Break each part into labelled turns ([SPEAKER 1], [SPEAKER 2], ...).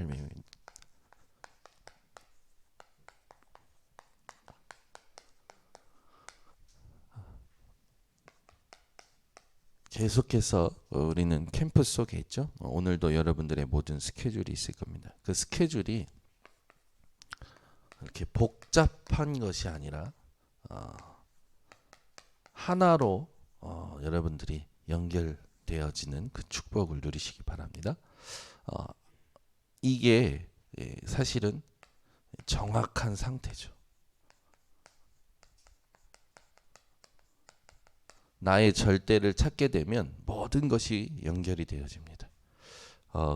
[SPEAKER 1] 삶입니다. 계속해서 우리는 캠프 속에 있죠. 오늘도 여러분들의 모든 스케줄이 있을 겁니다. 그 스케줄이 이렇게 복잡한 것이 아니라 하나로 여러분들이 연결되어지는 그 축복을 누리시기 바랍니다. 이게 사실은 정확한 상태죠. 나의 절대를 찾게 되면 모든 것이 연결이 되어집니다.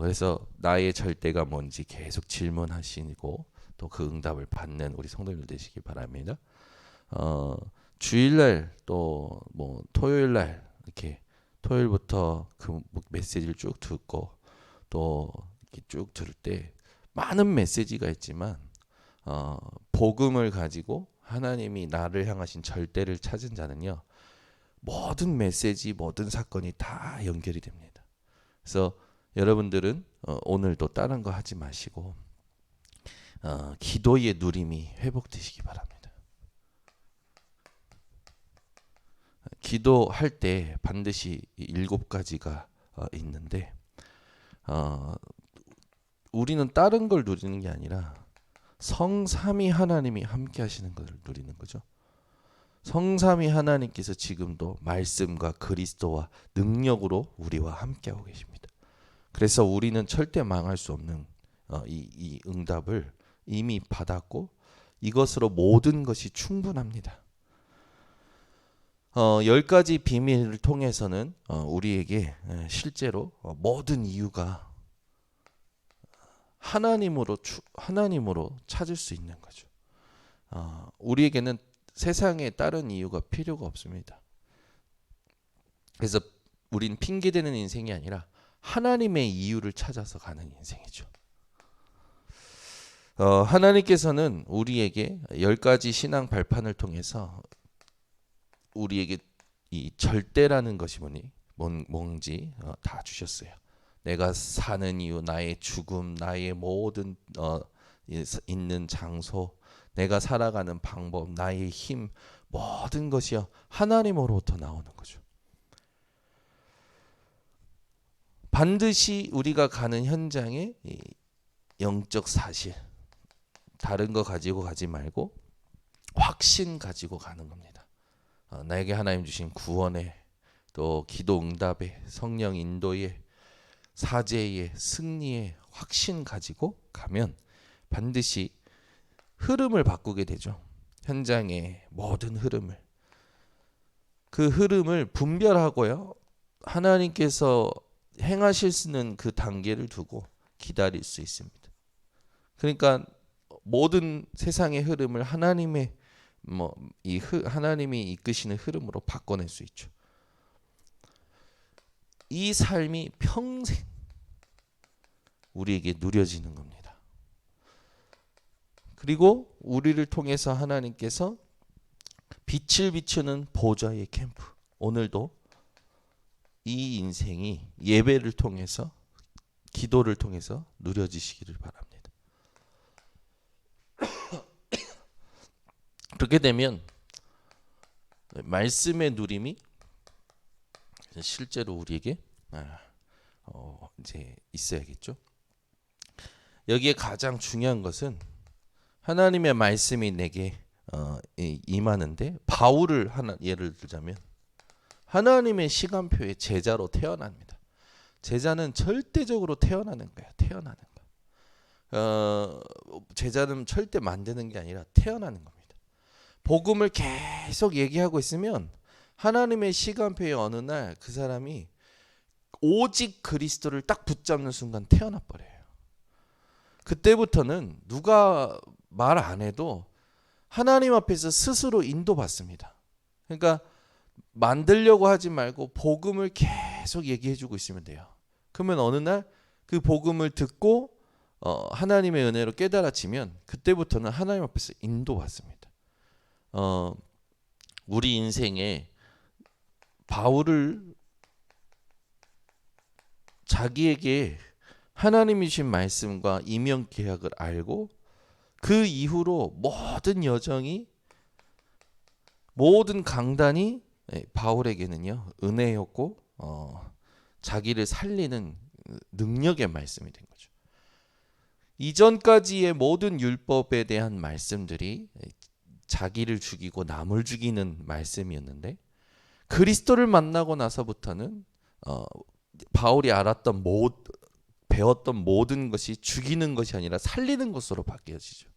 [SPEAKER 1] 그래서 나의 절대가 뭔지 계속 질문하시고 또 그 응답을 받는 우리 성도님들 되시기 바랍니다. 주일날 또 뭐 토요일날 이렇게 토요일부터 그 메시지를 쭉 듣고 또 이렇게 쭉 들을 때 많은 메시지가 있지만 복음을 가지고 하나님이 나를 향하신 절대를 찾은 자는요, 모든 메시지, 모든 사건이 다 연결이 됩니다. 그래서 여러분들은 오늘도 다른 거 하지 마시고 기도의 누림이 회복되시기 바랍니다. 기도할 때 반드시 7가지가 있는데 우리는 다른 걸 누리는 게 아니라 성삼위 하나님이 함께 하시는 걸 누리는 거죠. 성삼위 하나님께서 지금도 말씀과 그리스도와 능력으로 우리와 함께하고 계십니다. 그래서 우리는 절대 망할 수 없는 이 응답을 이미 받았고 이것으로 모든 것이 충분합니다. 10가지 비밀을 통해서는 우리에게 실제로 모든 이유가 하나님으로 찾을 수 있는 거죠. 우리에게는 세상에 다른 이유가 필요가 없습니다. 그래서 우린 핑계대는 인생이 아니라 하나님의 이유를 찾아서 가는 인생이죠. 하나님께서는 우리에게 10가지 신앙 발판을 통해서 우리에게 이 절대라는 것이 뭔지 다 주셨어요. 내가 사는 이유, 나의 죽음, 나의 모든 있는 장소, 내가 살아가는 방법, 나의 힘, 모든 것이요 하나님으로부터 나오는 거죠. 반드시 우리가 가는 현장에 영적 사실, 다른 거 가지고 가지 말고 확신 가지고 가는 겁니다. 나에게 하나님 주신 구원의, 또 기도 응답의, 성령 인도의, 사제의, 승리의 확신 가지고 가면 반드시 흐름을 바꾸게 되죠. 현장의 모든 흐름을. 그 흐름을 분별하고요, 하나님께서 행하실 수 있는 그 단계를 두고 기다릴 수 있습니다. 그러니까 모든 세상의 흐름을 하나님이 이끄시는 흐름으로 바꿔낼 수 있죠. 이 삶이 평생 우리에게 누려지는 겁니다. 그리고 우리를 통해서 하나님께서 빛을 비추는 보좌의 캠프, 오늘도 이 인생이 예배를 통해서, 기도를 통해서 누려지시기를 바랍니다. 그렇게 되면 말씀의 누림이 실제로 우리에게 이제 있어야겠죠. 여기에 가장 중요한 것은 하나님의 말씀이 내게 임하는데, 바울을 예를 들자면 하나님의 시간표에 제자로 태어납니다. 제자는 절대적으로 태어나는 거야. 제자는 절대 만드는 게 아니라 태어나는 겁니다. 복음을 계속 얘기하고 있으면 하나님의 시간표에 어느 날 그 사람이 오직 그리스도를 딱 붙잡는 순간 태어나 버려요. 그때부터는 누가 말 안 해도 하나님 앞에서 스스로 인도받습니다. 그러니까 만들려고 하지 말고 복음을 계속 얘기해주고 있으면 돼요. 그러면 어느 날 그 복음을 듣고 하나님의 은혜로 깨달아지면 그때부터는 하나님 앞에서 인도받습니다. 우리 인생에 바울을 자기에게 하나님이 주신 말씀과 이명 계약을 알고 그 이후로 모든 여정이, 모든 강단이 바울에게는요 은혜였고 자기를 살리는 능력의 말씀이 된 거죠. 이전까지의 모든 율법에 대한 말씀들이 자기를 죽이고 남을 죽이는 말씀이었는데, 그리스도를 만나고 나서부터는 바울이 배웠던 모든 것이 죽이는 것이 아니라 살리는 것으로 바뀌어지죠.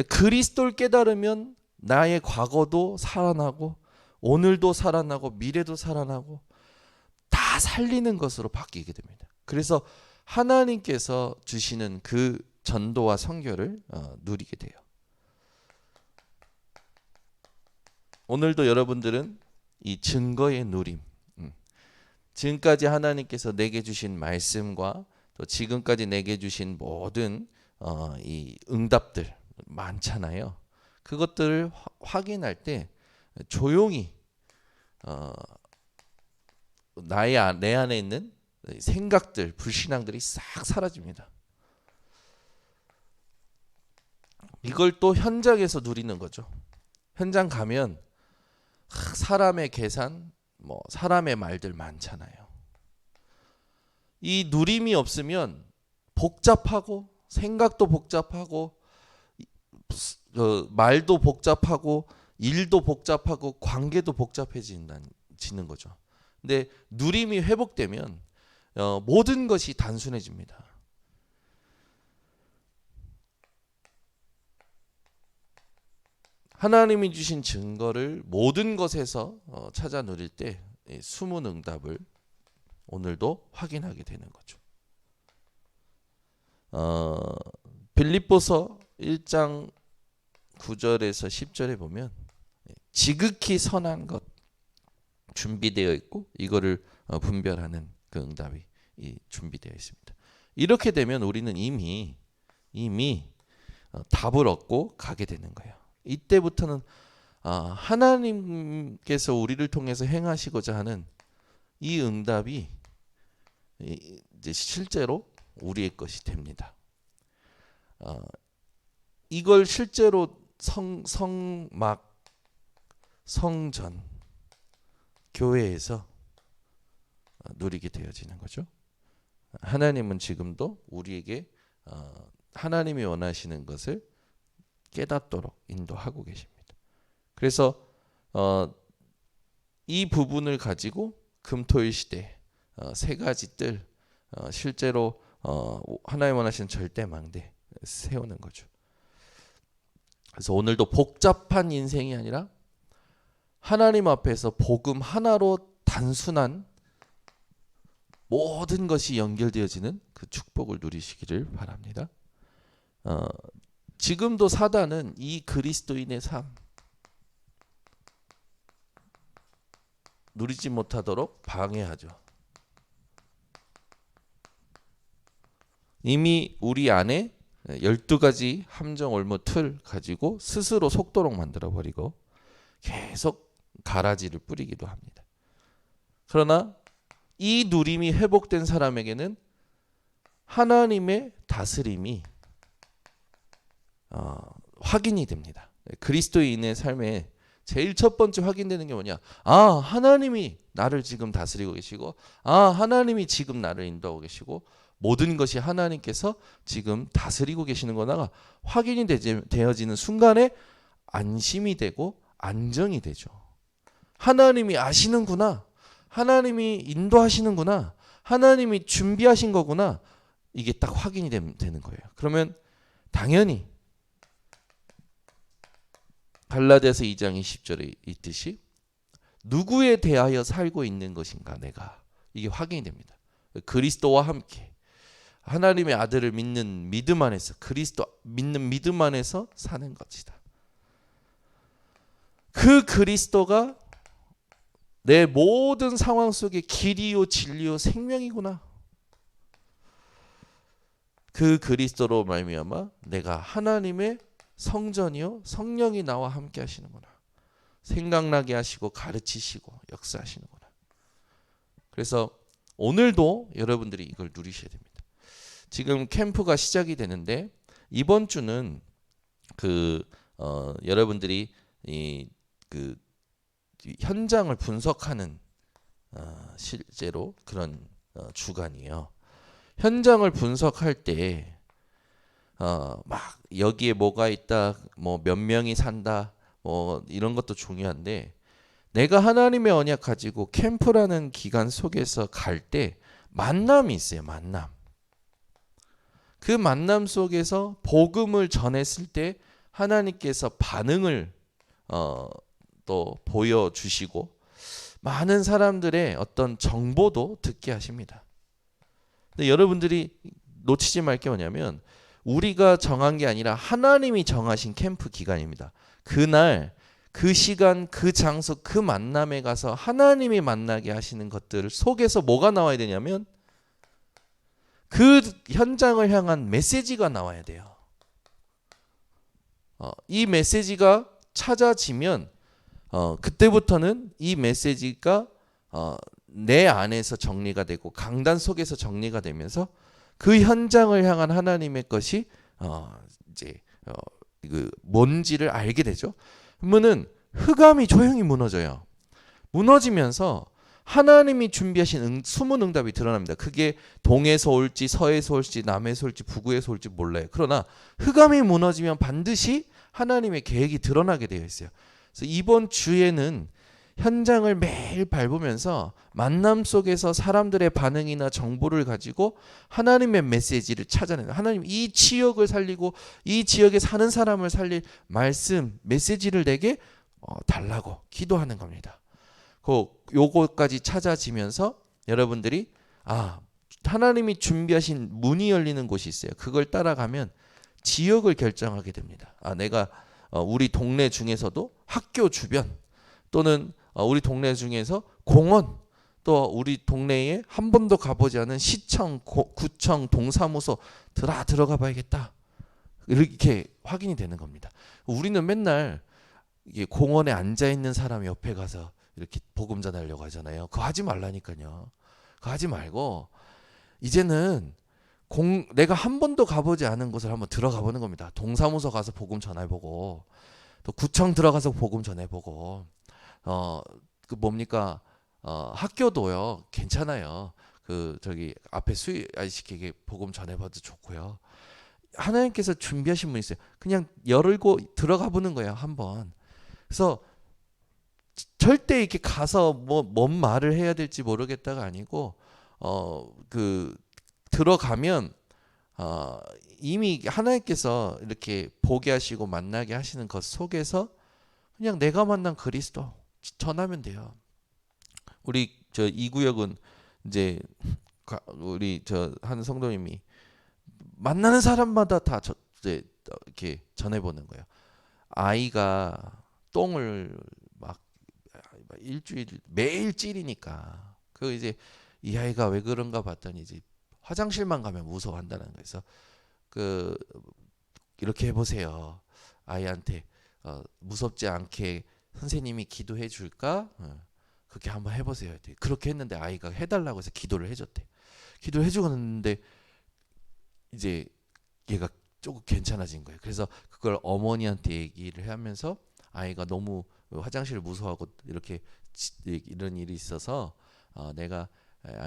[SPEAKER 1] 그리스도를 깨달으면 나의 과거도 살아나고 오늘도 살아나고 미래도 살아나고 다 살리는 것으로 바뀌게 됩니다. 그래서 하나님께서 주시는 그 전도와 선교를 누리게 돼요. 오늘도 여러분들은 이 증거의 누림, 지금까지 하나님께서 내게 주신 말씀과 또 지금까지 내게 주신 모든 이 응답들 많잖아요. 그것들을 확인할 때 조용히 내 안에 있는 생각들, 불신앙들이 싹 사라집니다. 이걸 또 현장에서 누리는 거죠. 현장 가면 사람의 계산, 사람의 말들 많잖아요. 이 누림이 없으면 복잡하고 생각도 복잡하고 말도 복잡하고 일도 복잡하고 관계도 복잡해지는 거죠. 근데 누림이 회복되면 모든 것이 단순해집니다. 하나님이 주신 증거를 모든 것에서 찾아 누릴 때 숨은 응답을 오늘도 확인하게 되는 거죠. 빌립보서 1장 9절에서 10절에 보면 지극히 선한 것 준비되어 있고 이거를 분별하는 그 응답이 준비되어 있습니다. 이렇게 되면 우리는 이미 답을 얻고 가게 되는 거예요. 이때부터는 하나님께서 우리를 통해서 행하시고자 하는 이 응답이 이제 실제로 우리의 것이 됩니다. 이걸 실제로 성전 교회에서 누리게 되어지는 거죠. 하나님은 지금도 우리에게 하나님이 원하시는 것을 깨닫도록 인도하고 계십니다. 그래서 이 부분을 가지고 금토일 시대 세 가지 뜰 실제로 하나님 원하시는 절대망대 세우는 거죠. 그래서 오늘도 복잡한 인생이 아니라 하나님 앞에서 복음 하나로 단순한 모든 것이 연결되어지는 그 축복을 누리시기를 바랍니다. 지금도 사단은 이 그리스도인의 삶 누리지 못하도록 방해하죠. 이미 우리 안에 12가지 함정 올무 틀 가지고 스스로 속도록 만들어버리고 계속 가라지를 뿌리기도 합니다. 그러나 이 누림이 회복된 사람에게는 하나님의 다스림이 확인이 됩니다. 그리스도인의 삶에 제일 첫 번째 확인되는 게 뭐냐? 하나님이 나를 지금 다스리고 계시고 하나님이 지금 나를 인도하고 계시고 모든 것이 하나님께서 지금 다스리고 계시는 거다가 확인이 되어지는 순간에 안심이 되고 안정이 되죠. 하나님이 아시는구나. 하나님이 인도하시는구나. 하나님이 준비하신 거구나. 이게 딱 확인이 되는 거예요. 그러면 당연히 갈라디아서 2장 20절에 있듯이 누구에 대하여 살고 있는 것인가 내가 이게 확인이 됩니다. 그리스도와 함께 하나님의 아들을 믿는 믿음 안에서 그리스도 믿는 믿음 안에서 사는 것이다. 그 그리스도가 내 모든 상황 속에 길이요 진리요 생명이구나. 그 그리스도로 말미암아 내가 하나님의 성전이요 성령이 나와 함께 하시는구나. 생각나게 하시고 가르치시고 역사하시는구나. 그래서 오늘도 여러분들이 이걸 누리셔야 됩니다. 지금 캠프가 시작이 되는데 이번 주는 여러분들이 그 현장을 분석하는 실제로 그런 주간이에요. 현장을 분석할 때 막 여기에 뭐가 있다, 뭐 몇 명이 산다, 뭐 이런 것도 중요한데 내가 하나님의 언약 가지고 캠프라는 기간 속에서 갈 때 만남이 있어요. 만남. 그 만남 속에서 복음을 전했을 때 하나님께서 반응을 또 보여주시고 많은 사람들의 어떤 정보도 듣게 하십니다. 근데 여러분들이 놓치지 말 게 뭐냐면 우리가 정한 게 아니라 하나님이 정하신 캠프 기간입니다. 그날 그 시간 그 장소 그 만남에 가서 하나님이 만나게 하시는 것들 속에서 뭐가 나와야 되냐면 그 현장을 향한 메시지가 나와야 돼요. 이 메시지가 찾아지면 그때부터는 이 메시지가 내 안에서 정리가 되고 강단 속에서 정리가 되면서 그 현장을 향한 하나님의 것이 이제 그 뭔지를 알게 되죠. 그러면은 흑암이 조용히 무너져요. 무너지면서 하나님이 준비하신 숨은 응답이 드러납니다. 그게 동에서 올지 서에서 올지 남에서 올지 북에서 올지 몰라요. 그러나 흑암이 무너지면 반드시 하나님의 계획이 드러나게 되어 있어요. 그래서 이번 주에는 현장을 매일 밟으면서 만남 속에서 사람들의 반응이나 정보를 가지고 하나님의 메시지를 찾아내는, 하나님 이 지역을 살리고 이 지역에 사는 사람을 살릴 말씀, 메시지를 내게 달라고 기도하는 겁니다. 요거까지 찾아지면서 여러분들이 하나님이 준비하신 문이 열리는 곳이 있어요. 그걸 따라가면 지역을 결정하게 됩니다. 내가 우리 동네 중에서도 학교 주변 또는 우리 동네 중에서 공원, 또 우리 동네에 한 번도 가보지 않은 시청, 구청, 동사무소 들어가 봐야겠다. 이렇게 확인이 되는 겁니다. 우리는 맨날 이게 공원에 앉아 있는 사람 옆에 가서 이렇게 복음 전하려고 하잖아요. 그거 하지 말라니까요. 그거 하지 말고 이제는 내가 한 번도 가보지 않은 곳을 한번 들어가 보는 겁니다. 동사무소 가서 복음 전해보고 또 구청 들어가서 복음 전해보고 그 뭡니까 학교도요 괜찮아요. 저기 앞에 수위 아저씨에게 복음 전해봐도 좋고요. 하나님께서 준비하신 분이 있어요. 그냥 열고 들어가 보는 거예요 한번. 그래서 절대 이렇게 가서 뭔 말을 해야 될지 모르겠다가 아니고 들어가면 이미 하나님께서 이렇게 보게 하시고 만나게 하시는 것 속에서 그냥 내가 만난 그리스도 전하면 돼요. 우리 이 구역은 이제 우리 한 성도님이 만나는 사람마다 다 이제 이렇게 전해보는 거예요. 아이가 똥을 막 일주일 매일 찌리니까 이제 이 아이가 왜 그런가 봤더니 이제 화장실만 가면 무서워한다는 거에서 이렇게 해보세요. 아이한테 무섭지 않게 선생님이 기도해 줄까? 그렇게 한번 해보세요. 그렇게 했는데 아이가 해달라고 해서 기도를 해줬대. 기도를 해주었는데 이제 얘가 조금 괜찮아진 거예요. 그래서 그걸 어머니한테 얘기를 하면서 아이가 너무 화장실을 무서워하고 이렇게 이런 일이 있어서 내가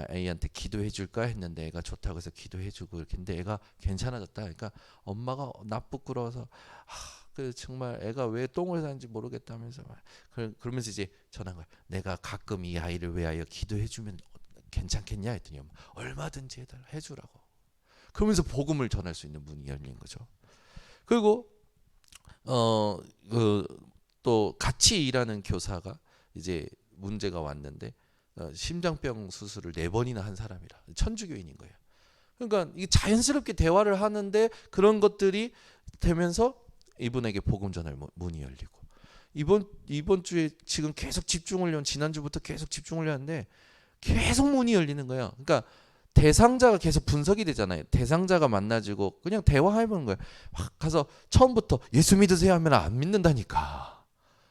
[SPEAKER 1] 아이한테 기도해 줄까 했는데 애가 좋다고 해서 기도해 주고 이렇게 했는데 애가 괜찮아졌다. 그러니까 엄마가 나 부끄러워서 정말 애가 왜 똥을 싸는지 모르겠다면서 그러면서 이제 전한 거야. 내가 가끔 이 아이를 위하여 기도해 주면 괜찮겠냐 했더니 얼마든지 해주라고. 그러면서 복음을 전할 수 있는 문이 열린 거죠. 그리고 또 같이 일하는 교사가 이제 문제가 왔는데 심장병 수술을 4번이나 한 사람이라 천주교인인 거예요. 그러니까 이게 자연스럽게 대화를 하는데 그런 것들이 되면서 이분에게 복음 전할 문이 열리고 이번 주에 지금 계속 집중을 지난주부터 계속 집중을 하는데 계속 문이 열리는 거예요. 그러니까 대상자가 계속 분석이 되잖아요. 대상자가 만나지고 그냥 대화해보는 거예요. 확 가서 처음부터 예수 믿으세요 하면 안 믿는다니까.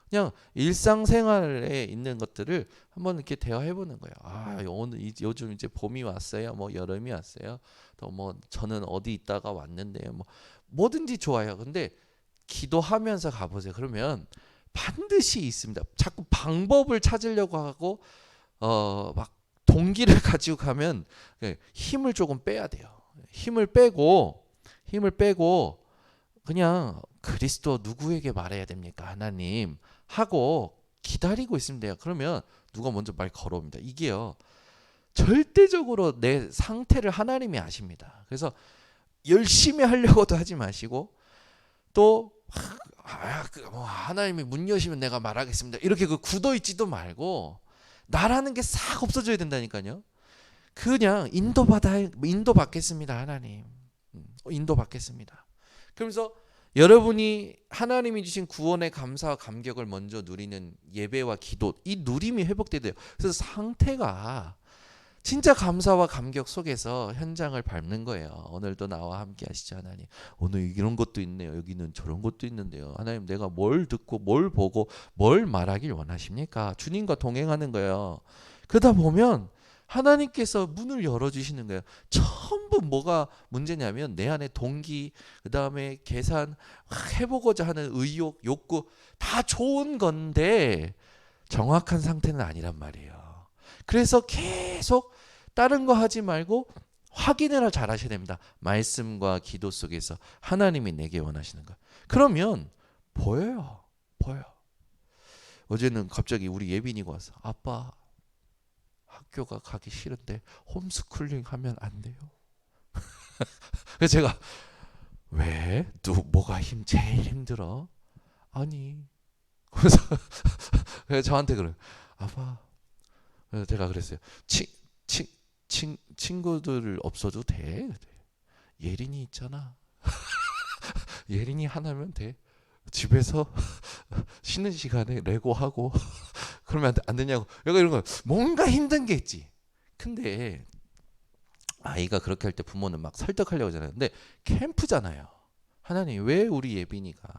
[SPEAKER 1] 그냥 일상생활에 있는 것들을 한번 이렇게 대화해 보는 거예요. 오늘 요즘 이제 봄이 왔어요. 뭐 여름이 왔어요. 또 뭐 저는 어디 있다가 왔는데요. 뭐 뭐든지 좋아요. 근데 기도하면서 가보세요. 그러면 반드시 있습니다. 자꾸 방법을 찾으려고 하고 막 동기를 가지고 가면 힘을 조금 빼야 돼요. 힘을 빼고 그냥 그리스도 누구에게 말해야 됩니까? 하나님 하고 기다리고 있으면 돼요. 그러면 누가 먼저 말 걸어옵니다. 이게요. 절대적으로 내 상태를 하나님이 아십니다. 그래서 열심히 하려고도 하지 마시고 또 뭐 하나님이 문 여시면 내가 말하겠습니다. 이렇게 굳어 있지도 말고 나라는 게 싹 없어져야 된다니까요. 그냥 인도받겠습니다. 하나님. 인도받겠습니다. 그러면서 여러분이 하나님이 주신 구원의 감사와 감격을 먼저 누리는 예배와 기도, 이 누림이 회복돼야 돼요. 그래서 상태가 진짜 감사와 감격 속에서 현장을 밟는 거예요. 오늘도 나와 함께 하시죠, 하나님. 오늘 이런 것도 있네요. 여기는 저런 것도 있는데요. 하나님, 내가 뭘 듣고 뭘 보고 뭘 말하길 원하십니까? 주님과 동행하는 거예요. 그러다 보면 하나님께서 문을 열어주시는 거예요. 전부 뭐가 문제냐면 내 안에 동기, 그 다음에 계산, 해보고자 하는 의욕, 욕구 다 좋은 건데 정확한 상태는 아니란 말이에요. 그래서 계속 다른 거 하지 말고 확인을 잘 하셔야 됩니다. 말씀과 기도 속에서 하나님이 내게 원하시는 거. 그러면 보여요. 보여. 어제는 갑자기 우리 예빈이가 와서 아빠 학교가 가기 싫은데 홈스쿨링 하면 안 돼요? 그래서 제가 왜? 뭐가 제일 힘들어? 아니. 그래서 저한테 그래요. 아빠. 그래서 제가 그랬어요. 친구들 없어도 돼. 예린이 있잖아. 예린이 하나면 돼. 집에서 쉬는 시간에 레고 하고 그러면 안 되냐고. 내가 이런 거 뭔가 힘든 게 있지. 근데 아이가 그렇게 할 때 부모는 막 설득하려고 하잖아요. 근데 캠프잖아요. 하나님 왜 우리 예빈이가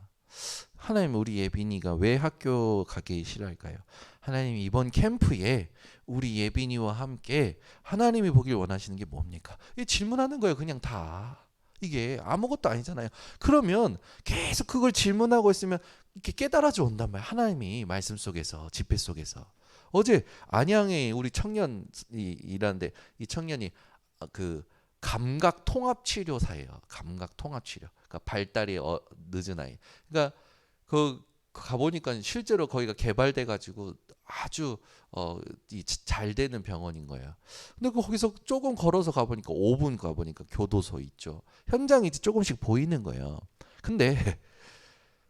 [SPEAKER 1] 왜 학교 가기 싫어할까요? 하나님 이번 캠프에 우리 예빈이와 함께 하나님이 보길 원하시는 게 뭡니까? 이 질문하는 거예요. 그냥 다. 이게 아무것도 아니잖아요. 그러면 계속 그걸 질문하고 있으면 이렇게 깨달아져 온단 말이에요. 하나님이 말씀 속에서, 집회 속에서. 어제 안양에 우리 청년이 일하는데 이 청년이 그 감각 통합 치료사예요. 감각 통합 치료. 그러니까 발달이 늦은 아이. 그러니까 그 가보니까 실제로 거기가 개발돼 가지고 아주 잘 되는 병원인 거예요. 근데 거기서 조금 걸어서 가보니까 5분 가보니까 교도소 있죠. 현장이 조금씩 보이는 거예요. 근데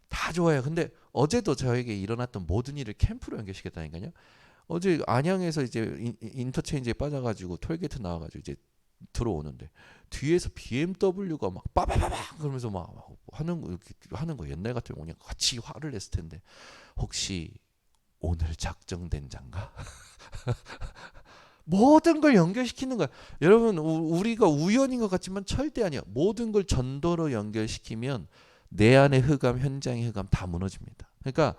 [SPEAKER 1] 다 좋아요. 근데 어제도 저에게 일어났던 모든 일을 캠프로 연결시켰다니까요. 어제 안양에서 이제 인터체인지에 빠져가지고 톨게이트 나와가지고 이제 들어오는데 뒤에서 BMW가 막 빠바바바 그러면서 막 하는 거 옛날 같으면 그냥 같이 화를 냈을 텐데 혹시 오늘 작정된 장가? 모든 걸 연결시키는 거야. 여러분 우리가 우연인 것 같지만 절대 아니야. 모든 걸 전도로 연결시키면 내 안의 흑암, 현장의 흑암 다 무너집니다. 그러니까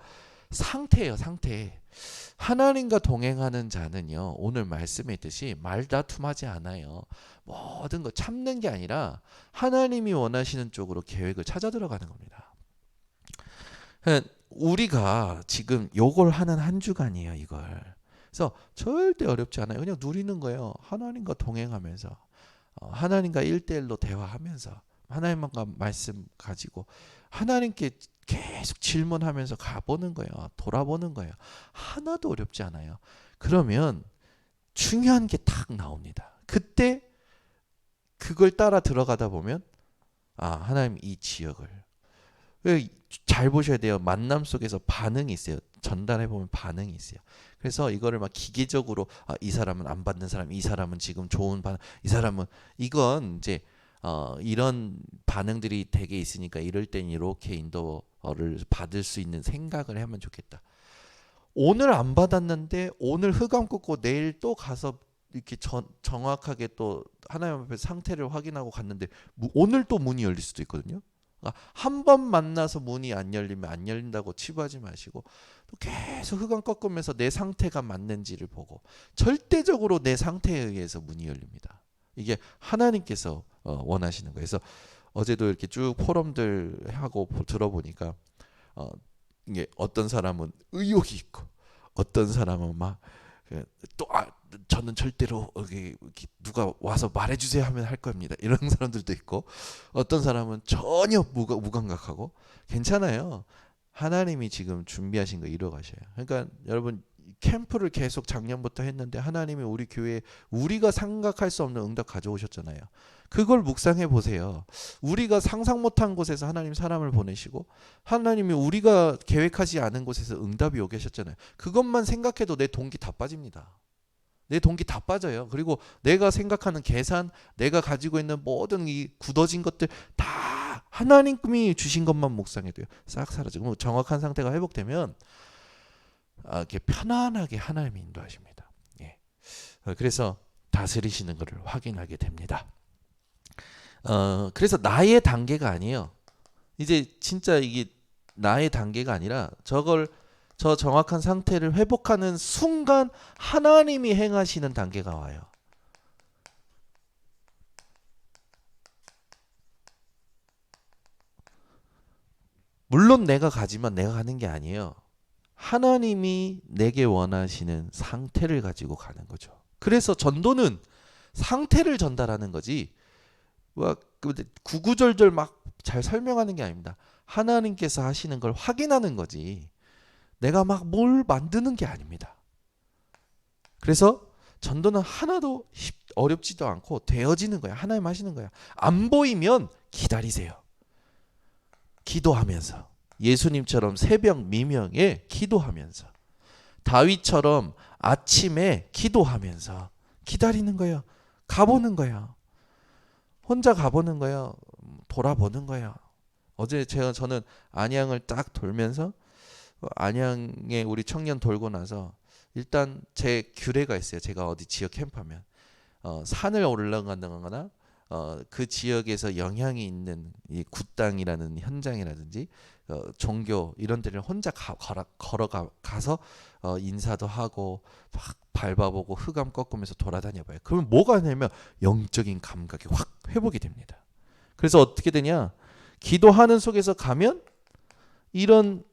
[SPEAKER 1] 상태예요, 상태. 하나님과 동행하는 자는요, 오늘 말씀에 있듯이 말다툼하지 않아요. 모든 거 참는 게 아니라 하나님이 원하시는 쪽으로 계획을 찾아 들어가는 겁니다. 우리가 지금 요걸 하는 한 주간이에요, 이걸. 그래서 절대 어렵지 않아요. 그냥 누리는 거예요. 하나님과 동행하면서, 하나님과 1대1로 대화하면서, 하나님과 말씀 가지고 하나님께 계속 질문하면서 가보는 거예요. 돌아보는 거예요. 하나도 어렵지 않아요. 그러면 중요한 게 딱 나옵니다. 그때 그걸 따라 들어가다 보면 하나님 이 지역을 잘 보셔야 돼요. 만남 속에서 반응이 있어요. 전달해 보면 반응이 있어요. 그래서 이거를 막 기계적으로 이 사람은 안 받는 사람, 이 사람은 지금 좋은 반응, 이 사람은 이건 이제 이런 반응들이 되게 있으니까 이럴 땐 이렇게 인도를 받을 수 있는 생각을 하면 좋겠다. 오늘 안 받았는데 오늘 흑암 꽂고 내일 또 가서 이렇게 정확하게 또 하나님 앞에 상태를 확인하고 갔는데 오늘 또 문이 열릴 수도 있거든요. 한 번 만나서 문이 안 열리면 안 열린다고 치부하지 마시고 또 계속 흑암 꺾으면서 내 상태가 맞는지를 보고 절대적으로 내 상태에 의해서 문이 열립니다. 이게 하나님께서 원하시는 거예요. 그래서 어제도 이렇게 쭉 포럼들 하고 들어보니까 이게 어떤 사람은 의욕이 있고 어떤 사람은 막 또 저는 절대로 누가 와서 말해주세요 하면 할 겁니다. 이런 사람들도 있고 어떤 사람은 전혀 무감각하고 괜찮아요. 하나님이 지금 준비하신 거 이뤄가셔요. 그러니까 여러분 캠프를 계속 작년부터 했는데 하나님이 우리 교회에 우리가 생각할 수 없는 응답 가져오셨잖아요. 그걸 묵상해 보세요. 우리가 상상 못한 곳에서 하나님 사람을 보내시고 하나님이 우리가 계획하지 않은 곳에서 응답이 오게 하셨잖아요. 그것만 생각해도 내 동기 다 빠집니다. 내 동기 다 빠져요. 그리고 내가 생각하는 계산, 내가 가지고 있는 모든 이 굳어진 것들 다 하나님이 주신 것만 묵상해도요. 싹 사라지고 정확한 상태가 회복되면 이렇게 편안하게 하나님이 인도하십니다. 예. 그래서 다스리시는 것을 확인하게 됩니다. 그래서 나의 단계가 아니에요. 이제 진짜 이게 나의 단계가 아니라 저 정확한 상태를 회복하는 순간 하나님이 행하시는 단계가 와요. 물론 내가 가지만 내가 가는 게 아니에요. 하나님이 내게 원하시는 상태를 가지고 가는 거죠. 그래서 전도는 상태를 전달하는 거지 구구절절 막 잘 설명하는 게 아닙니다. 하나님께서 하시는 걸 확인하는 거지 내가 막 뭘 만드는 게 아닙니다. 그래서 전도는 하나도 어렵지도 않고 되어지는 거야. 하나님 하시는 거야. 안 보이면 기다리세요. 기도하면서 예수님처럼 새벽 미명에 기도하면서 다윗처럼 아침에 기도하면서 기다리는 거예요. 가보는 거예요. 혼자 가보는 거예요. 돌아보는 거예요. 어제 저는 안양을 딱 돌면서 안양에 우리 청년 돌고 나서 일단 제 규례가 있어요. 제가 어디 지역 캠프하면 산을 올라간다거나 그 지역에서 영향이 있는 이 굿당이라는 현장이라든지 종교 이런 데를 혼자 걸어가서 인사도 하고 막 밟아보고 흑암 꺾으면서 돌아다녀봐요. 그러면 뭐가 되냐면 영적인 감각이 확 회복이 됩니다. 그래서 어떻게 되냐? 기도하는 속에서 가면 이런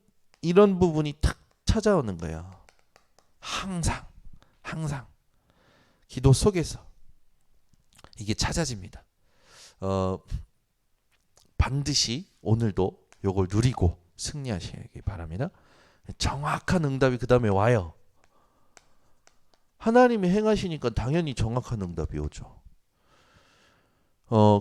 [SPEAKER 1] 부분이 탁 찾아오는 거예요. 항상 기도 속에서 이게 찾아집니다. 반드시 오늘도 요걸 누리고 승리하시기 바랍니다. 정확한 응답이 그 다음에 와요. 하나님이 행하시니까 당연히 정확한 응답이 오죠.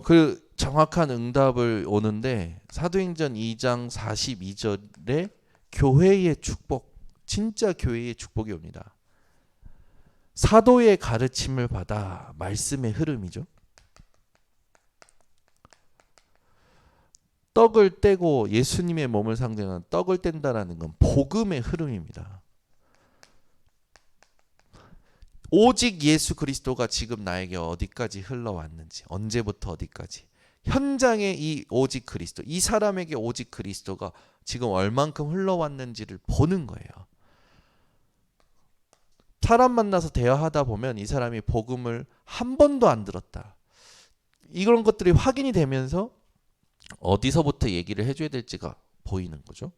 [SPEAKER 1] 그 정확한 응답을 오는데 사도행전 2장 42절에 교회의 축복, 진짜 교회의 축복이 옵니다. 사도의 가르침을 받아 말씀의 흐름이죠. 떡을 떼고 예수님의 몸을 상징하는 떡을 뗀다라는 건 복음의 흐름입니다. 오직 예수 그리스도가 지금 나에게 어디까지 흘러왔는지, 언제부터 어디까지, 현장에 이 오직 그리스도, 이 사람에게 오직 그리스도가 지금 얼만큼 흘러왔는지를 보는 거예요. 사람 만나서 대화하다 보면 이 사람이 복음을 한 번도 안 들었다, 이런 것들이 확인이 되면서 어디서부터 얘기를 해줘야 될지가 보이는 거죠.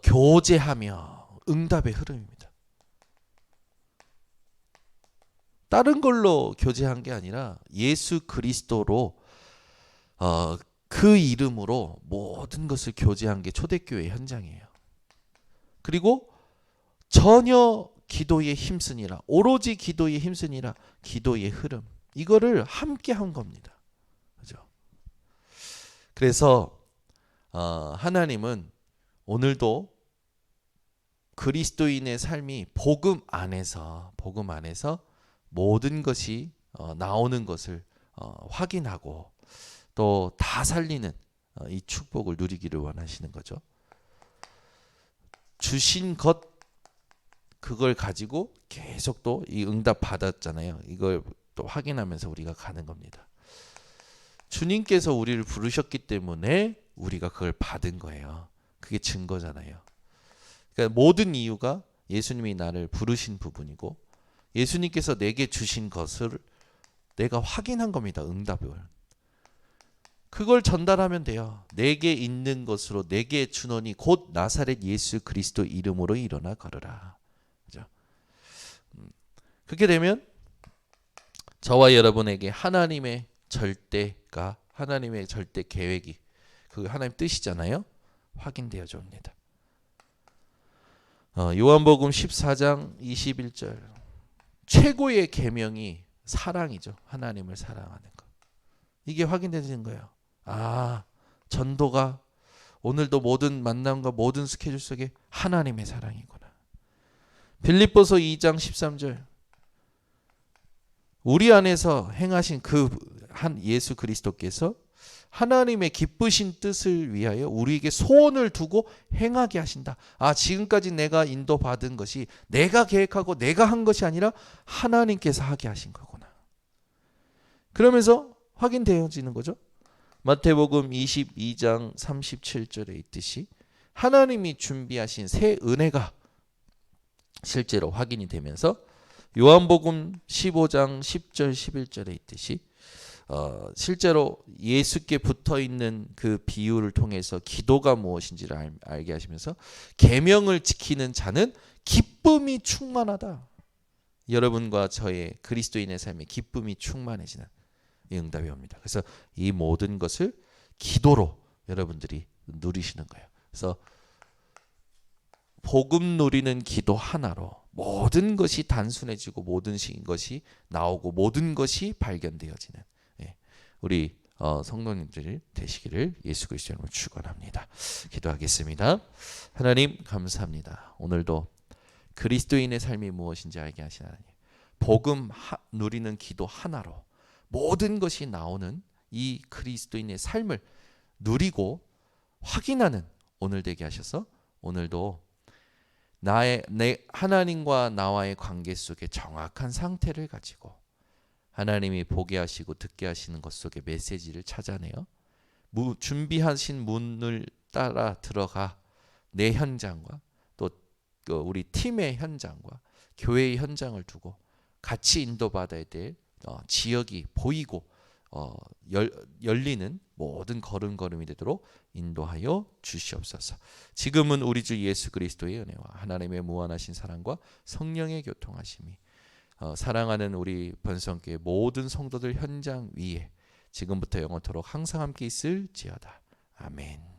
[SPEAKER 1] 교제하며 응답의 흐름입니다. 다른 걸로 교제한 게 아니라 예수 그리스도로 그 이름으로 모든 것을 교제한 게 초대교회 현장이에요. 그리고 전혀 기도에 힘쓰니라, 오로지 기도에 힘쓰니라, 기도의 흐름, 이거를 함께 한 겁니다. 그죠? 그래서 하나님은 오늘도 그리스도인의 삶이 복음 안에서 모든 것이 나오는 것을 확인하고 또 다 살리는 이 축복을 누리기를 원하시는 거죠. 주신 것, 그걸 가지고 계속 또 이 응답 받았잖아요. 이걸 또 확인하면서 우리가 가는 겁니다. 주님께서 우리를 부르셨기 때문에 우리가 그걸 받은 거예요. 그게 증거잖아요. 그러니까 모든 이유가 예수님이 나를 부르신 부분이고 예수님께서 내게 주신 것을 내가 확인한 겁니다. 응답을. 그걸 전달하면 돼요. 내게 있는 것으로 내게 주노니 곧 나사렛 예수 그리스도 이름으로 일어나 걸으라. 그죠? 그렇게 되면 저와 여러분에게 하나님의 절대가 하나님의 절대 계획이 그 하나님 뜻이잖아요. 확인되어져 옵니다. 요한복음 14장 21절 최고의 계명이 사랑이죠. 하나님을 사랑하는 것. 이게 확인되는 거예요. 아, 전도가 오늘도 모든 만남과 모든 스케줄 속에 하나님의 사랑이구나. 빌립보서 2장 13절 우리 안에서 행하신 그 한 예수 그리스도께서 하나님의 기쁘신 뜻을 위하여 우리에게 소원을 두고 행하게 하신다. 아, 지금까지 내가 인도받은 것이 내가 계획하고 내가 한 것이 아니라 하나님께서 하게 하신 거구나. 그러면서 확인되어지는 거죠. 마태복음 22장 37절에 있듯이 하나님이 준비하신 새 은혜가 실제로 확인이 되면서 요한복음 15장 10절 11절에 있듯이 실제로 예수께 붙어있는 그 비유를 통해서 기도가 무엇인지를 알게 하시면서 계명을 지키는 자는 기쁨이 충만하다. 여러분과 저의 그리스도인의 삶에 기쁨이 충만해지는 이 응답이 옵니다. 그래서 이 모든 것을 기도로 여러분들이 누리시는 거예요. 그래서 복음 누리는 기도 하나로 모든 것이 단순해지고 모든 것이 나오고 모든 것이 발견되어지는 우리 성도님들이 되시기를 예수 그리스도 이름으로 축원합니다. 기도하겠습니다. 하나님 감사합니다. 오늘도 그리스도인의 삶이 무엇인지 알게 하신 하나님. 복음 누리는 기도 하나로 모든 것이 나오는 이 그리스도인의 삶을 누리고 확인하는 오늘 되게 하셔서 오늘도 내 하나님과 나와의 관계 속에 정확한 상태를 가지고 하나님이 보게 하시고 듣게 하시는 것 속에 메시지를 찾아내어 준비하신 문을 따라 들어가 내 현장과 또 우리 팀의 현장과 교회의 현장을 두고 같이 인도받아야 될 지역이 보이고 열리는 모든 걸음걸음이 되도록 인도하여 주시옵소서. 지금은 우리 주 예수 그리스도의 은혜와 하나님의 무한하신 사랑과 성령의 교통하심이 사랑하는 우리 번성교회 모든 성도들 현장 위에 지금부터 영원토록 항상 함께 있을지어다. 아멘.